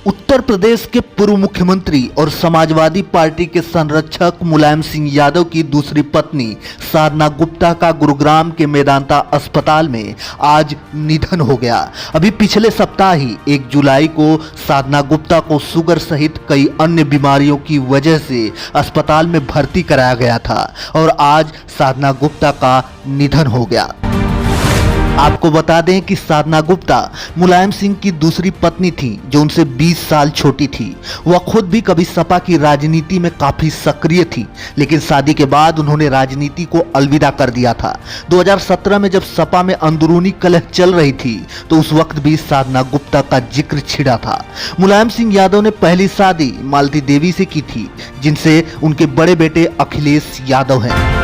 उत्तर प्रदेश के पूर्व मुख्यमंत्री और समाजवादी पार्टी के संरक्षक मुलायम सिंह यादव की दूसरी पत्नी साधना गुप्ता का गुरुग्राम के मेदांता अस्पताल में आज निधन हो गया। अभी पिछले सप्ताह ही 1 जुलाई को साधना गुप्ता को शुगर सहित कई अन्य बीमारियों की वजह से अस्पताल में भर्ती कराया गया था और आज साधना गुप्ता का निधन हो गया। आपको बता दें कि साधना गुप्ता मुलायम सिंह की दूसरी पत्नी थी जो उनसे 20 साल छोटी थी। वह खुद भी कभी सपा की राजनीति में काफी सक्रिय थी, लेकिन शादी के बाद उन्होंने राजनीति को अलविदा कर दिया था। 2017 में जब सपा में अंदरूनी कलह चल रही थी तो उस वक्त भी साधना गुप्ता का जिक्र छिड़ा था। मुलायम सिंह यादव ने पहली शादी मालती देवी से की थी, जिनसे उनके बड़े बेटे अखिलेश यादव हैं।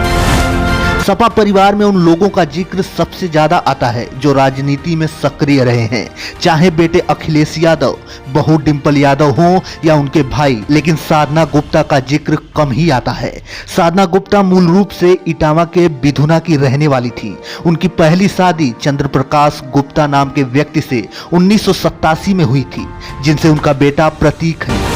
सपा परिवार में उन लोगों का जिक्र सबसे ज्यादा आता है जो राजनीति में सक्रिय रहे हैं, चाहे बेटे अखिलेश यादव, बहू डिंपल यादव हों या उनके भाई, लेकिन साधना गुप्ता का जिक्र कम ही आता है। साधना गुप्ता मूल रूप से इटावा के बिधुना की रहने वाली थी। उनकी पहली शादी चंद्र प्रकाश गुप्ता नाम के व्यक्ति से 1987 में हुई थी, जिनसे उनका बेटा प्रतीक है।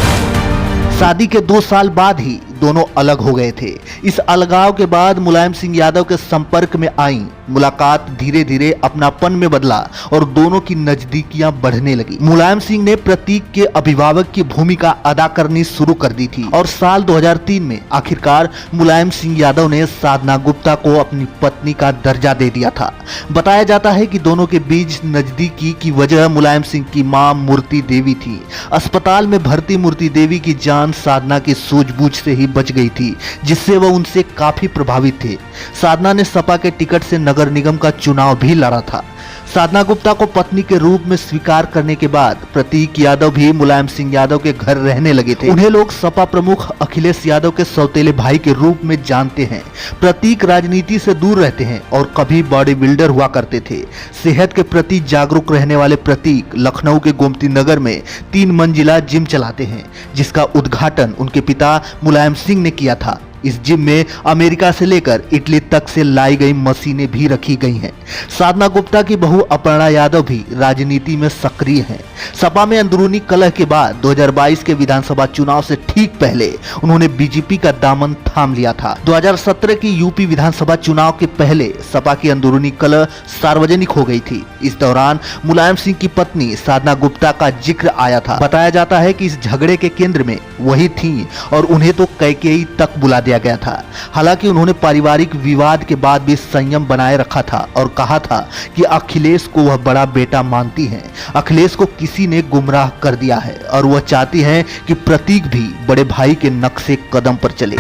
शादी के 2 साल बाद ही दोनों अलग हो गए थे। इस अलगाव के बाद मुलायम सिंह यादव के संपर्क में आई। मुलाकात धीरे धीरे अपनापन में बदला और दोनों की नजदीकियां बढ़ने लगी। मुलायम सिंह ने प्रतीक के अभिभावक की भूमिका अदा करनी शुरू कर दी थी और साल 2003 में आखिरकार मुलायम सिंह यादव ने साधना गुप्ता को अपनी पत्नी का दर्जा दे दिया था। बताया जाता है कि दोनों के बीच नजदीकी की वजह मुलायम सिंह की मां मूर्ति देवी थी। अस्पताल में भर्ती मूर्ति देवी की जान साधना की सूझबूझ से ही बच गई थी, जिससे वह उनसे काफी प्रभावित थे। साधना ने सपा के टिकट से नगर निगम का चुनाव भी लड़ा था। साधना गुप्ता को पत्नी के रूप में स्वीकार करने के बाद प्रतीक यादव भी मुलायम सिंह यादव के घर रहने लगे थे। उन्हें लोग सपा प्रमुख अखिलेश यादव के सौतेले भाई के रूप में जानते हैं। प्रतीक राजनीति से दूर रहते हैं और कभी बॉडी बिल्डर हुआ करते थे। सेहत के प्रति जागरूक रहने वाले प्रतीक लखनऊ के गोमती नगर में 3 मंजिला जिम चलाते हैं, जिसका उद्घाटन उनके पिता मुलायम सिंह ने किया था। इस जिम में अमेरिका से लेकर इटली तक से लाई गई मशीनें भी रखी गई हैं। साधना गुप्ता की बहू अपर्णा यादव भी राजनीति में सक्रिय हैं। सपा में अंदरूनी कलह के बाद 2022 के विधानसभा चुनाव से ठीक पहले उन्होंने बीजेपी का दामन थाम लिया था। 2017 की यूपी विधानसभा चुनाव के पहले सपा की अंदरूनी कलह सार्वजनिक हो गई थी। इस दौरान मुलायम सिंह की पत्नी साधना गुप्ता का जिक्र आया था। बताया जाता है कि इस झगड़े के केंद्र में वही थी और उन्हें तो कैकेयी तक बुला दिया गया था। हालांकि उन्होंने पारिवारिक विवाद के बाद भी संयम बनाए रखा था और कहा था कि अखिलेश को वह बड़ा बेटा मानती हैं। अखिलेश को किसी ने गुमराह कर दिया है और वह चाहती हैं कि प्रतीक भी बड़े भाई के नक्शे कदम पर चले।